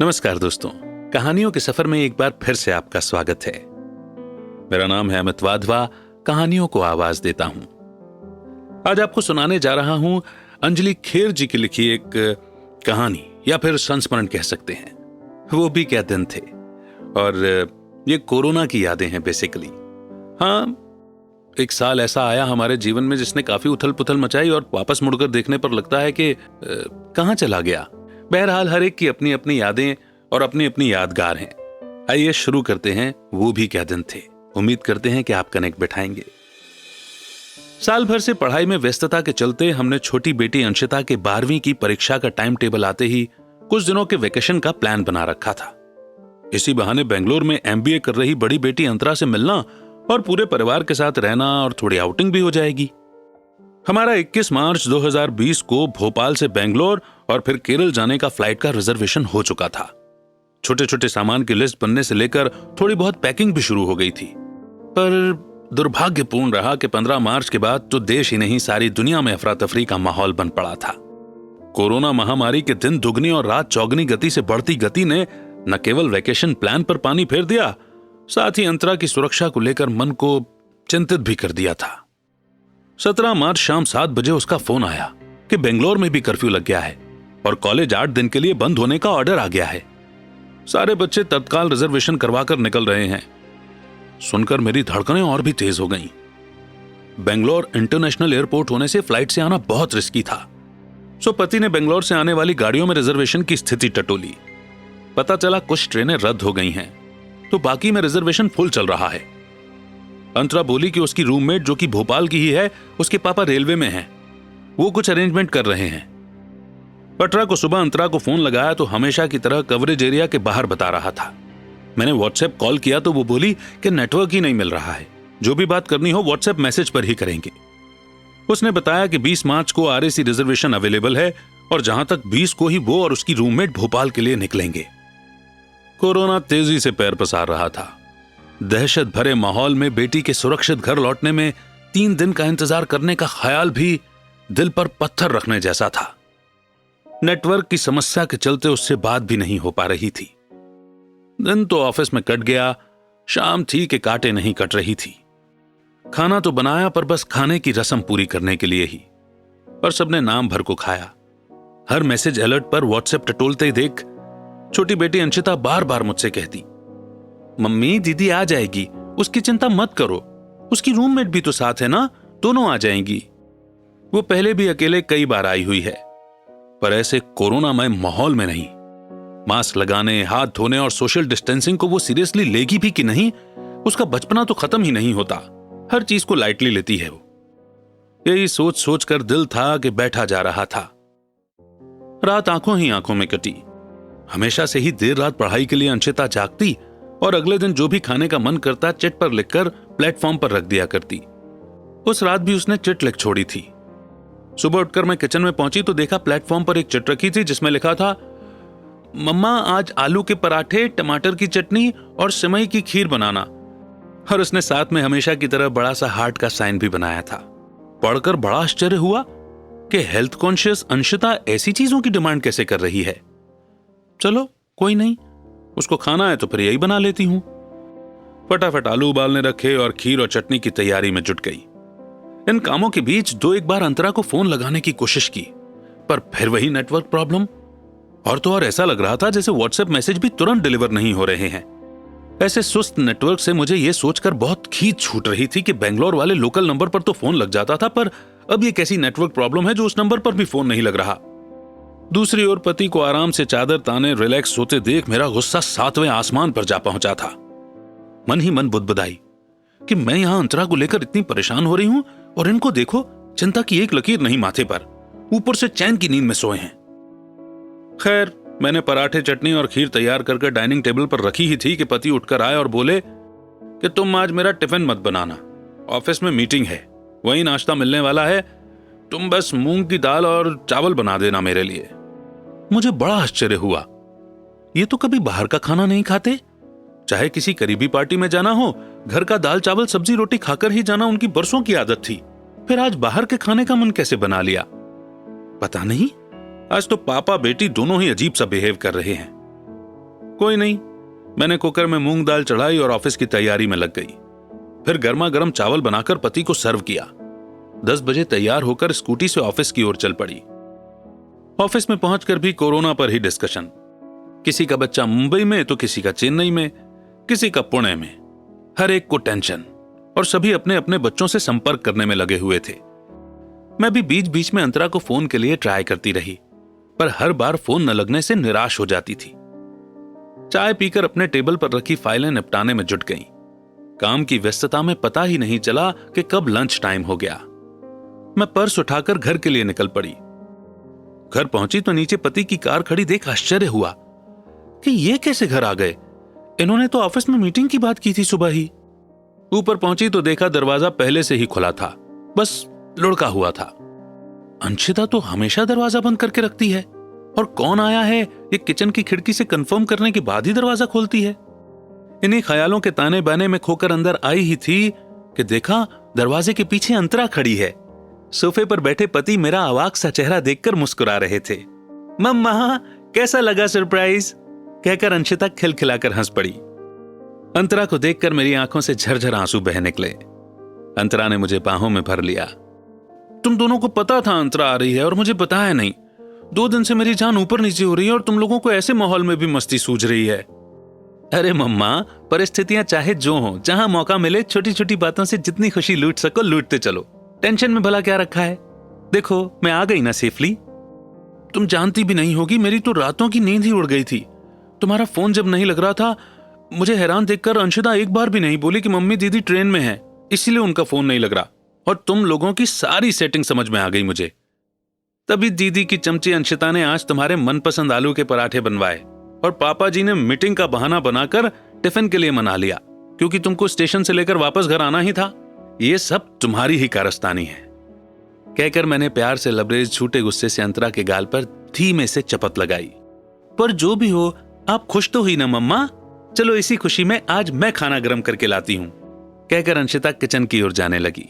नमस्कार दोस्तों, कहानियों के सफर में एक बार फिर से आपका स्वागत है। मेरा नाम है अमित वाधवा, कहानियों को आवाज देता हूं। आज आपको सुनाने जा रहा हूं अंजलि खेर जी की लिखी एक कहानी, या फिर संस्मरण कह सकते हैं। वो भी क्या दिन थे, और ये कोरोना की यादें हैं बेसिकली। हाँ, एक साल ऐसा आया हमारे जीवन में जिसने काफी उथल पुथल मचाई, और वापस मुड़कर देखने पर लगता है कि कहां चला गया। बहरहाल हर एक की अपनी अपनी यादें और अपनी अपनी यादगार हैं। आइए शुरू करते हैं वो भी क्या दिन थे। उम्मीद करते हैं कि आप कनेक्ट बैठाएंगे। साल भर से पढ़ाई में व्यस्तता के चलते हमने छोटी बेटी अंशिता के 12वीं की परीक्षा का टाइम टेबल आते ही कुछ दिनों के वेकेशन का प्लान बना रखा था। इसी बहाने बेंगलोर में MBA कर रही बड़ी बेटी अंतरा से मिलना और पूरे परिवार के साथ रहना और थोड़ी आउटिंग भी हो जाएगी। हमारा 21 मार्च 2020 को भोपाल से बेंगलोर और फिर केरल जाने का फ्लाइट का रिजर्वेशन हो चुका था। छोटे छोटे सामान की लिस्ट बनने से लेकर थोड़ी बहुत पैकिंग भी शुरू हो गई थी। पर दुर्भाग्यपूर्ण रहा कि 15 मार्च के बाद तो देश ही नहीं सारी दुनिया में अफरा तफरी का माहौल बन पड़ा था। कोरोना महामारी के दिन दुगनी और रात चौगनी गति से बढ़ती गति ने न केवल वेकेशन प्लान पर पानी फेर दिया, साथ ही अंतरा की सुरक्षा को लेकर मन को चिंतित भी कर दिया था। 17 मार्च शाम 7 बजे उसका फोन आया कि बेंगलोर में भी कर्फ्यू लग गया है और कॉलेज 8 दिन के लिए बंद होने का ऑर्डर आ गया है। सारे बच्चे तत्काल रिजर्वेशन करवाकर निकल रहे हैं। सुनकर मेरी धड़कनें और भी तेज हो गईं। बेंगलोर इंटरनेशनल एयरपोर्ट होने से फ्लाइट से आना बहुत रिस्की था। सो पति ने बेंगलोर से आने वाली गाड़ियों में रिजर्वेशन की स्थिति टटोली। पता चला कुछ ट्रेनें रद्द हो गई हैं, तो बाकी में रिजर्वेशन फुल चल रहा है। अंतरा बोली कि उसकी रूममेट जो कि भोपाल की ही है, उसके पापा रेलवे में हैं, वो कुछ अरेंजमेंट कर रहे हैं। पटरा को सुबह अंतरा को फोन लगाया तो हमेशा की तरह कवरेज एरिया के बाहर बता रहा था। मैंने व्हाट्सएप कॉल किया तो वो बोली कि नेटवर्क ही नहीं मिल रहा है, जो भी बात करनी हो व्हाट्सएप मैसेज पर ही करेंगे। उसने बताया कि 20 मार्च को RAC रिजर्वेशन अवेलेबल है और जहां तक 20 को ही वो और उसकी रूममेट भोपाल के लिए निकलेंगे। कोरोना तेजी से पैर पसार रहा था। दहशत भरे माहौल में बेटी के सुरक्षित घर लौटने में 3 दिन का इंतजार करने का ख्याल भी दिल पर पत्थर रखने जैसा था। नेटवर्क की समस्या के चलते उससे बात भी नहीं हो पा रही थी। दिन तो ऑफिस में कट गया, शाम थी कि कांटे नहीं कट रही थी। खाना तो बनाया पर बस खाने की रस्म पूरी करने के लिए ही, पर सबने नाम भर को खाया। हर मैसेज अलर्ट पर व्हाट्सएप टटोलते ही देख छोटी बेटी अंशिता बार बार मुझसे कहती, मम्मी दीदी आ जाएगी, उसकी चिंता मत करो, उसकी रूममेट भी तो साथ है ना, दोनों आ जाएंगी। वो पहले भी अकेले कई बार आई हुई है, पर ऐसे कोरोनामय माहौल में नहीं। मास्क लगाने, हाथ धोने और सोशल डिस्टेंसिंग को वो सीरियसली लेगी भी कि नहीं, उसका बचपना तो खत्म ही नहीं होता। हर चीज को लाइटली लेती है वो। यही सोच सोच कर दिल था कि बैठा जा रहा था। रात आंखों ही आंखों में कटी। हमेशा से ही देर रात पढ़ाई के लिए अंशिता जागती और अगले दिन जो भी खाने का मन करता चिट पर लिखकर प्लेटफॉर्म पर रख दिया करती। उस रात भी उसने चिट लिख छोड़ी थी। सुबह उठकर मैं किचन में पहुंची तो देखा प्लेटफॉर्म पर एक चिट रखी थी जिसमें लिखा था, मम्मा आज आलू के पराठे, टमाटर की चटनी और सिमई की खीर बनाना। और उसने साथ में हमेशा की तरह बड़ा सा हार्ट का साइन भी बनाया था। पढ़कर बड़ा आश्चर्य हुआ कि हेल्थ कॉन्शियस अंशिता ऐसी चीजों की डिमांड कैसे कर रही है। चलो कोई नहीं, उसको खाना है तो फिर यही बना लेती हूं। फटाफट आलू उबालने रखे और खीर और चटनी की तैयारी में जुट गई। इन कामों के बीच 2-1 बार अंतरा को फोन लगाने की कोशिश की, पर फिर वही नेटवर्क प्रॉब्लम। और तो और ऐसा लग रहा था जैसे व्हाट्सएप मैसेज भी तुरंत डिलीवर नहीं हो रहे हैं। ऐसे सुस्त नेटवर्क से मुझे यह सोचकर बहुत खींच छूट रही थी कि बेंगलोर वाले लोकल नंबर पर तो फोन लग जाता था, पर अब यह कैसी नेटवर्क प्रॉब्लम है जो उस नंबर पर भी फोन नहीं लग रहा। दूसरी ओर पति को आराम से चादर ताने रिलैक्स सोते देख मेरा गुस्सा 7वें आसमान पर जा पहुंचा था। मन ही मन बुदबुदाई कि मैं यहां अंतरा को लेकर इतनी परेशान हो रही हूं और इनको देखो, चिंता की एक लकीर नहीं माथे पर, ऊपर से चैन की नींद में सोए हैं। खैर, मैंने पराठे, चटनी और खीर तैयार करके डाइनिंग टेबल पर रखी ही थी कि पति उठकर आए और बोले कि तुम आज मेरा टिफिन मत बनाना, ऑफिस में मीटिंग है, वही नाश्ता मिलने वाला है, तुम बस मूंग की दाल और चावल बना देना मेरे लिए। मुझे बड़ा आश्चर्य हुआ। ये तो कभी बाहर का खाना नहीं खाते, चाहे किसी करीबी पार्टी में जाना हो, घर का दाल चावल सब्जी रोटी खाकर ही जाना उनकी बरसों की आदत थी। फिर आज बाहर के खाने का मन कैसे बना लिया, पता नहीं। आज तो पापा बेटी दोनों ही अजीब सा बिहेव कर रहे हैं। कोई नहीं, मैंने कुकर में मूंग दाल चढ़ाई और ऑफिस की तैयारी में लग गई। फिर गर्मा गर्म चावल बनाकर पति को सर्व किया। 10 बजे तैयार होकर स्कूटी से ऑफिस की ओर चल पड़ी। ऑफिस में पहुंचकर भी कोरोना पर ही डिस्कशन। किसी का बच्चा मुंबई में तो किसी का चेन्नई में, किसी का पुणे में। हर एक को टेंशन और सभी अपने अपने बच्चों से संपर्क करने में लगे हुए थे। मैं भी बीच बीच में अंतरा को फोन के लिए ट्राई करती रही, पर हर बार फोन न लगने से निराश हो जाती थी। चाय पीकर अपने टेबल पर रखी फाइलें निपटाने में जुट गईं। काम की व्यस्तता में पता ही नहीं चला कि कब लंच टाइम हो गया। मैं पर्स उठाकर घर के लिए निकल पड़ी। घर पहुंची तो नीचे पति की कार खड़ी देख आश्चर्य हुआ कि ये कैसे घर आ गए। इन्होंने तो ऑफिस में मीटिंग की बात की थी सुबह ही। ऊपर पहुंची तो देखा दरवाजा पहले से ही खुला था, बस लुढ़का हुआ था। अंशिता तो हमेशा दरवाजा बंद करके रखती है, और कौन आया है ये किचन की खिड़की से कंफर्म करने के बाद ही दरवाजा खोलती है। इन्हीं ख्यालों के ताने बाने में खोकर अंदर आई ही थी कि देखा दरवाजे के पीछे अंतरा खड़ी है। सोफे पर बैठे पति मेरा अवाक सा चेहरा देखकर मुस्कुरा रहे थे। मम्मा, कैसा लगा सरप्राइज, कहकर अंशिता खिलखिलाकर हंस पड़ी। अंतरा को देखकर मेरी आंखों से झरझर आंसू बह निकले। अंतरा ने मुझे बाहों में भर लिया। तुम दोनों को पता था अंतरा आ रही है और मुझे बताया नहीं। 2 दिन से मेरी जान ऊपर नीचे हो रही है और तुम लोगों को ऐसे माहौल में भी मस्ती सूझ रही है। अरे मम्मा, परिस्थितियां चाहे जो हो, जहां मौका मिले छोटी छोटी बातों से जितनी खुशी लूट सको लूटते चलो। टेंशन में भला क्या रखा है। देखो मैं आ गई ना सेफली। तुम जानती भी नहीं होगी, मेरी तो रातों की नींद ही उड़ गई थी। तुम्हारा फोन जब नहीं लग रहा था, मुझे हैरान देखकर अंशिता एक बार भी नहीं बोली कि मम्मी दीदी ट्रेन में है, इसीलिए उनका फोन नहीं लग रहा। और तुम लोगों की सारी सेटिंग समझ में आ गई मुझे। तभी दीदी की चमची अंशिता ने आज तुम्हारे मनपसंद आलू के पराठे बनवाए और पापा जी ने मीटिंग का बहाना बनाकर टिफिन के लिए मना लिया, क्योंकि तुमको स्टेशन से लेकर वापस घर आना ही था। ये सब तुम्हारी ही कारस्तानी है, कहकर मैंने प्यार से लबरेज झूठे गुस्से से अंतरा के गाल पर धीमे से चपत लगाई। पर जो भी हो, आप खुश तो हुई ना मम्मा। चलो इसी खुशी में आज मैं खाना गर्म करके लाती हूं, कहकर अंशिता किचन की ओर जाने लगी।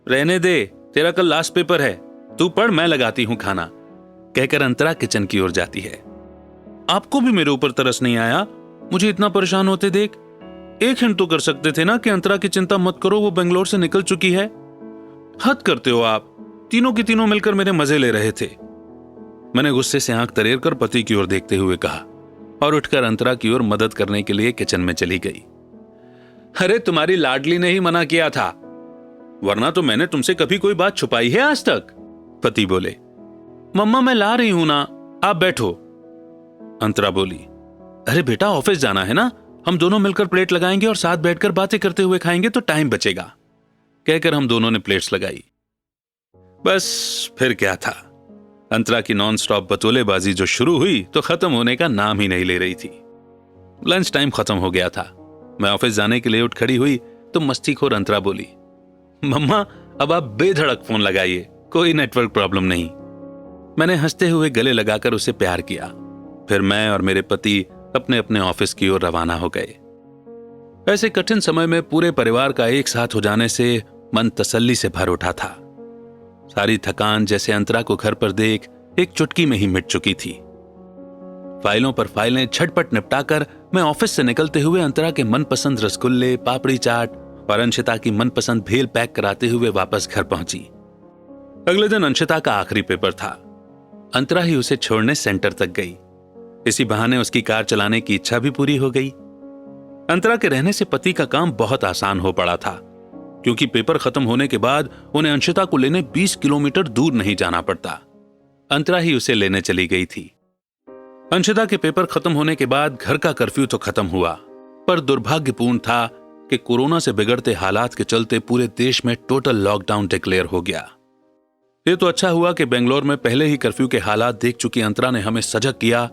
रहने दे, तेरा कल लास्ट पेपर है, तू पढ़, मैं लगाती हूं खाना, कहकर अंतरा किचन की ओर जाती है। आपको भी मेरे ऊपर तरस नहीं आया मुझे इतना परेशान होते देख? एक हिंट तो कर सकते थे ना कि अंतरा की चिंता मत करो, वो बेंगलोर से निकल चुकी है। हद करते हो आप, तीनों की तीनों मिलकर मेरे मजे ले रहे थे। मैंने गुस्से से आंख तरेर कर पति की ओर देखते हुए कहा और उठकर अंतरा की ओर मदद करने के लिए किचन में चली गई। अरे तुम्हारी लाडली ने ही मना किया था, वरना तो मैंने तुमसे कभी कोई बात छुपाई है आज तक, पति बोले। मम्मा मैं ला रही हूं ना, आप बैठो, अंतरा बोली। अरे बेटा ऑफिस जाना है ना, हम दोनों मिलकर प्लेट लगाएंगे और साथ बैठकर बातें करते हुए खाएंगे तो टाइम बचेगा, कहकर हम दोनों ने प्लेट्स लगाई। बस फिर क्या था, अंतरा की नॉन स्टॉप बतौलेबाजी जो शुरू हुई तो खत्म होने का नाम ही नहीं ले रही थी। लंच टाइम खत्म हो गया था। मैं ऑफिस जाने के लिए उठ खड़ी हुई तो मस्तीखोर अंतरा बोली, मम्मा अब आप बेधड़क फोन लगाइए, कोई नेटवर्क प्रॉब्लम नहीं। मैंने हंसते हुए गले लगाकर उसे प्यार किया। फिर मैं और मेरे पति अपने अपने ऑफिस की ओर रवाना हो गए। ऐसे कठिन समय में पूरे परिवार का एक साथ हो जाने से मन तसल्ली से भर उठा था। सारी थकान जैसे अंतरा को घर पर देख एक चुटकी में ही मिट चुकी थी। फाइलों पर फाइलें झटपट निपटाकर मैं ऑफिस से निकलते हुए अंतरा के मनपसंद रसगुल्ले, पापड़ी चाट और अंशिता की मनपसंद भेल पैक कराते हुए वापस घर पहुंची। अगले दिन अंशिता का आखिरी पेपर था। अंतरा ही उसे छोड़ने सेंटर तक गई। इसी बहाने उसकी कार चलाने की इच्छा भी पूरी हो गई। अंतरा के रहने से पति का काम बहुत आसान हो पड़ा था, क्योंकि पेपर खत्म होने के बाद उन्हें अंशिता को लेने 20 किलोमीटर दूर नहीं जाना पड़ता। अंतरा ही उसे लेने चली गई थी। अंशिता के पेपर खत्म होने के बाद घर का कर्फ्यू तो खत्म हुआ, पर दुर्भाग्यपूर्ण था कि कोरोना से बिगड़ते हालात के चलते पूरे देश में टोटल लॉकडाउन डिक्लेयर हो गया। ये तो अच्छा हुआ कि बेंगलोर में पहले ही कर्फ्यू के हालात देख चुकी अंतरा ने हमें सजग किया,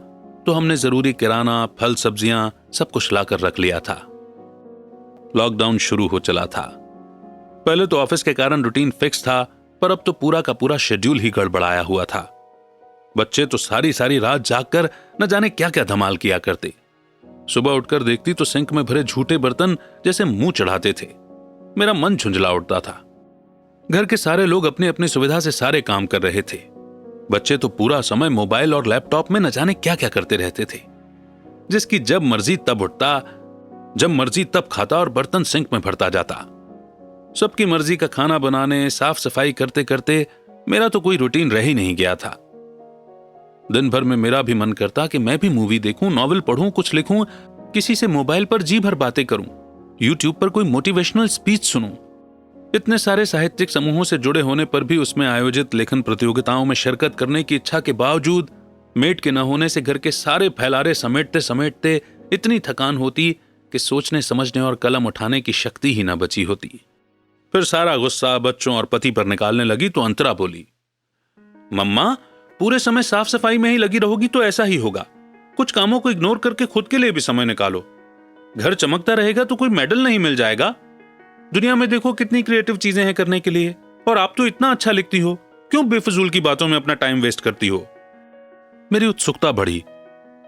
तो हमने जरूरी किराना, फल, सब्जियां सब कुछ लाकर रख लिया था। लॉकडाउन शुरू हो चला था। पहले तो ऑफिस के कारण रूटीन फिक्स था, पर अब तो पूरा का पूरा शेड्यूल ही गड़बड़ाया हुआ था। बच्चे तो सारी सारी रात जागकर न जाने क्या क्या धमाल किया करते। सुबह उठकर देखती तो सिंक में भरे झूठे बर्तन जैसे मुंह चढ़ाते थे। मेरा मन झुंझला उठता था। घर के सारे लोग अपनी अपनी सुविधा से सारे काम कर रहे थे। बच्चे तो पूरा समय मोबाइल और लैपटॉप में न जाने क्या क्या करते रहते थे। जिसकी जब मर्जी तब उठता, जब मर्जी तब खाता और बर्तन सिंक में भरता जाता। सबकी मर्जी का खाना बनाने, साफ सफाई करते करते मेरा तो कोई रूटीन रह ही नहीं गया था। दिन भर में मेरा भी मन करता कि मैं भी मूवी देखूं, नॉवेल पढ़ूं, कुछ लिखूं, किसी से मोबाइल पर जी भर बातें करूं, यूट्यूब पर कोई मोटिवेशनल स्पीच सुनूं। इतने सारे साहित्यिक समूहों से जुड़े होने पर भी उसमें आयोजित लेखन प्रतियोगिताओं में शिरकत करने की इच्छा के बावजूद मेट के न होने से घर के सारे फैलारे समेटते समेटते इतनी थकान होती कि सोचने समझने और कलम उठाने की शक्ति ही न बची होती। फिर सारा गुस्सा बच्चों और पति पर निकालने लगी तो अंतरा बोली, मम्मा, पूरे समय साफ सफाई में ही लगी रहोगी तो ऐसा ही होगा। कुछ कामों को इग्नोर करके खुद के लिए भी समय निकालो। घर चमकता रहेगा तो कोई मेडल नहीं मिल जाएगा। दुनिया में देखो कितनी क्रिएटिव चीजें हैं करने के लिए, और आप तो इतना अच्छा लिखती हो, क्यों बेफजूल की बातों में अपना टाइम वेस्ट करती हो। मेरी उत्सुकता बढ़ी।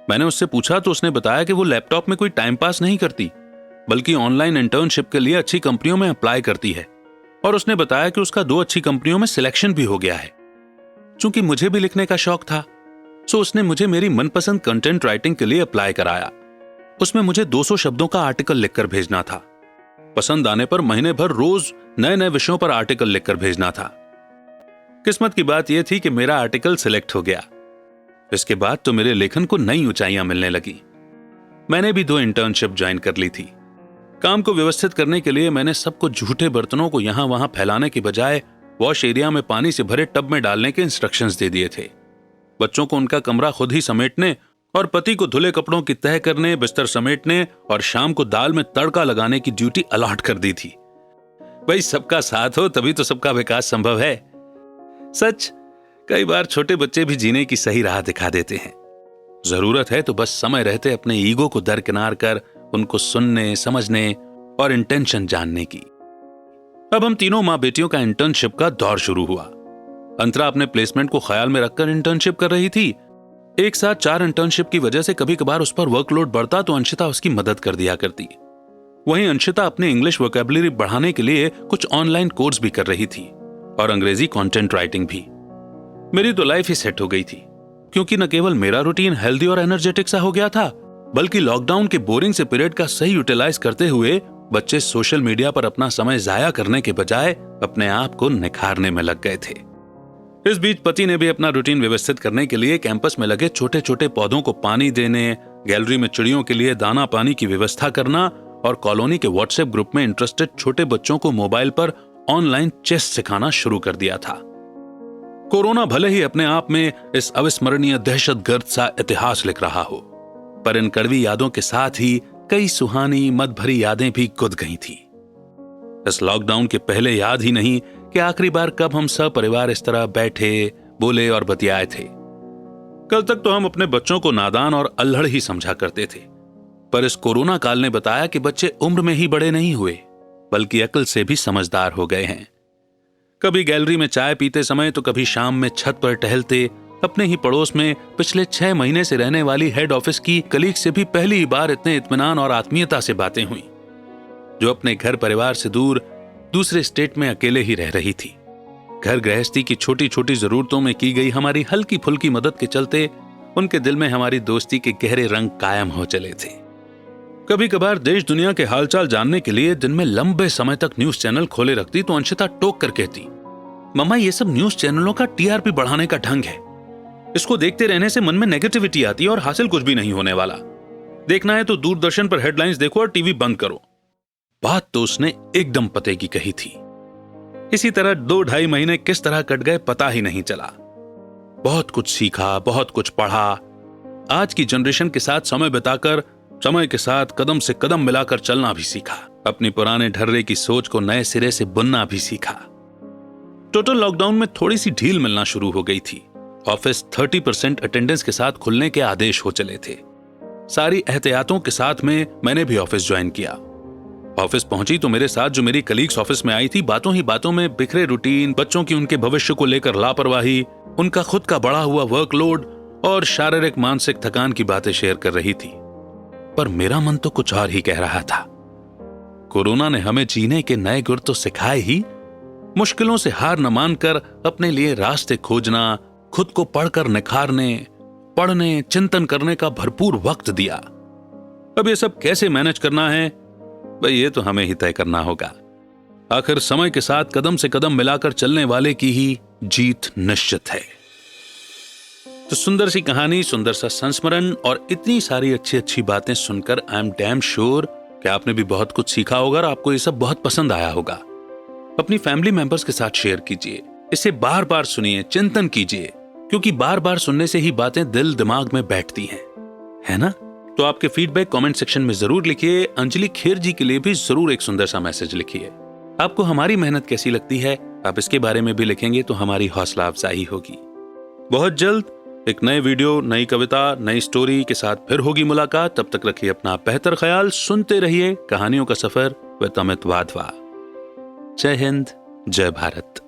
मैंने उससे पूछा तो उसने बताया कि वो लैपटॉप में कोई टाइम पास नहीं करती, बल्कि ऑनलाइन इंटर्नशिप के लिए अच्छी कंपनियों में अप्लाई करती है। और उसने बताया कि उसका 2 अच्छी कंपनियों में सिलेक्शन भी हो गया है। चूंकि मुझे भी लिखने का शौक था, सो उसने मुझे मेरी मनपसंद कंटेंट राइटिंग के लिए अप्लाई कराया। उसमें मुझे 200 शब्दों का आर्टिकल लिखकर भेजना था। पसंद आने पर महीने भर रोज नए नए विषयों पर आर्टिकल लिखकर भेजना था। किस्मत की बात यह थी कि मेरा आर्टिकल सिलेक्ट हो गया। इसके बाद तो मेरे लेखन को नई ऊंचाइयां मिलने लगी। मैंने भी 2 इंटर्नशिप ज्वाइन कर ली थी। काम को व्यवस्थित करने के लिए मैंने सबको झूठे बर्तनों को यहां वहां फैलाने की बजाय वॉश एरिया में पानी से भरे टब में डालने के इंस्ट्रक्शंस दे दिए थे। बच्चों को उनका कमरा खुद ही समेटने और पति को धुले कपड़ों की तह करने, बिस्तर समेटने और शाम को दाल में तड़का लगाने की ड्यूटी अलॉट कर दी थी। भाई, सबका साथ हो तभी तो सबका विकास संभव है। सच, कई बार छोटे बच्चे भी जीने की सही राह दिखा देते हैं। जरूरत है तो बस समय रहते अपने ईगो को दरकिनार कर उनको सुनने, समझने और इंटेंशन जानने की। अब हम तीनों मां बेटियों का इंटर्नशिप का दौर शुरू हुआ। अंतरा अपने प्लेसमेंट को ख्याल में रखकर इंटर्नशिप कर रही थी। एक साथ 4 इंटर्नशिप की वजह से कभी कभार उस पर वर्कलोड बढ़ता तो अंशिता उसकी मदद कर दिया करती। वहीं अंशिता अपने इंग्लिश वोकैबुलरी बढ़ाने के लिए कुछ ऑनलाइन कोर्स भी कर रही थी और अंग्रेजी कंटेंट राइटिंग भी। मेरी तो लाइफ ही सेट हो गई थी, क्योंकि न केवल मेरा रूटीन हेल्दी और एनर्जेटिक सा हो गया था, बल्कि लॉकडाउन के बोरिंग से पीरियड का सही यूटिलाइज करते हुए बच्चे सोशल मीडिया पर अपना समय जाया करने के बजाय अपने आप को निखारने में लग गए थे। इस बीच पति ने भी अपना रूटीन व्यवस्थित करने के लिए कैंपस में लगे छोटे छोटे पौधों को पानी देने, गैलरी में चिड़ियों के लिए दाना पानी की व्यवस्था करना और कॉलोनी के व्हाट्सएप ग्रुप में इंटरेस्टेड छोटे बच्चों को मोबाइल पर ऑनलाइन चेस सिखाना शुरू कर दिया था। कोरोना भले ही अपने आप में इस अविस्मरणीय दहशतगर्द सा इतिहास लिख रहा हो, पर इन कड़वी यादों के साथ ही कई सुहानी मद भरी यादें भी गुद गई थी। इस लॉकडाउन के पहले याद ही नहीं कि आखिरी बार कब हम सब परिवार इस तरह बैठे, बोले और बतियाए थे। कल तक तो हम अपने बच्चों को नादान और अल्हड़ ही समझा करते थे, पर इस कोरोना काल ने बताया कि बच्चे उम्र में ही बड़े नहीं हुए, बल्कि अक्ल से भी समझदार हो गए हैं। कभी गैलरी में चाय पीते समय तो कभी शाम में छत पर टहलते अपने ही पड़ोस में पिछले 6 महीने से रहने वाली हेड ऑफिस की कलीग से भी पहली बार इतने इत्मीनान और आत्मीयता से बातें हुई, जो अपने घर परिवार से दूर दूसरे स्टेट में अकेले ही रह रही थी। घर गृहस्थी की छोटी छोटी जरूरतों में की गई हमारी हल्की फुल्की मदद के चलते उनके दिल में हमारी दोस्ती के गहरे रंग कायम हो चले थे। कभी कभार देश दुनिया के हालचाल जानने के लिए दिन में लंबे समय तक न्यूज चैनल खोले रखती तो अंशिता टोक कर कहती, मम्मा, ये सब न्यूज चैनलों का टीआरपी बढ़ाने का ढंग है। इसको देखते रहने से मन में नेगेटिविटी आती है और हासिल कुछ भी नहीं होने वाला। देखना है तो दूरदर्शन पर हेडलाइंस देखो और टीवी बंद करो। बात तो उसने एकदम पते की कही थी। इसी तरह 2-2.5 महीने किस तरह कट गए पता ही नहीं चला। बहुत कुछ सीखा, बहुत कुछ पढ़ा। आज की जनरेशन के साथ समय बिताकर समय के साथ कदम से कदम मिलाकर चलना भी सीखा। अपनी पुराने ढर्रे की सोच को नए सिरे से बुनना भी सीखा। टोटल लॉकडाउन में थोड़ी सी ढील मिलना शुरू हो गई थी। ऑफिस 30% अटेंडेंस के साथ खुलने के आदेश हो चले थे। सारी एहतियातों के साथ में मैंने भी ऑफिस ज्वाइन किया। ऑफिस पहुंची तो मेरे साथ जो मेरी कलीग्स ऑफिस में आई थी, बातों ही बातों में बिखरे रूटीन, बच्चों की उनके भविष्य को लेकर लापरवाही, उनका खुद का बढ़ा हुआ वर्कलोड और शारीरिक मानसिक थकान की बातें शेयर कर रही थी। पर मेरा मन तो कुछ और ही कह रहा था। कोरोना ने हमें जीने के नए गुर तो सिखाए ही, मुश्किलों से हार न मानकर अपने लिए रास्ते खोजना, खुद को पढ़कर निखारने, पढ़ने, चिंतन करने का भरपूर वक्त दिया। अब ये सब कैसे मैनेज करना है भाई, ये तो हमें ही तय करना होगा। आखिर समय के साथ कदम से कदम मिलाकर चलने वाले की ही जीत निश्चित है। तो सुंदर सी कहानी, सुंदर सा संस्मरण और इतनी सारी अच्छी अच्छी बातें सुनकर आई एम डैम श्योर कि आपने भी बहुत कुछ सीखा होगा और आपको ये सब बहुत पसंद आया होगा। अपनी फैमिली मेंबर्स के साथ शेयर कीजिए, इसे बार बार सुनिए, चिंतन कीजिए, क्योंकि बार बार सुनने से ही बातें दिल दिमाग में बैठती हैं, है ना? तो आपके फीडबैक कमेंट सेक्शन में जरूर लिखिए। अंजलि खेर जी के लिए भी जरूर एक सुंदर सा मैसेज लिखिए। आपको हमारी मेहनत कैसी लगती है, आप इसके बारे में भी लिखेंगे तो हमारी हौसला अफजाई होगी। बहुत जल्द एक नए वीडियो, नई कविता, नई स्टोरी के साथ फिर होगी मुलाकात। तब तक रखिए अपना बेहतर ख्याल, सुनते रहिए कहानियों का सफर विद अमित वाधवा। जय हिंद, जय भारत।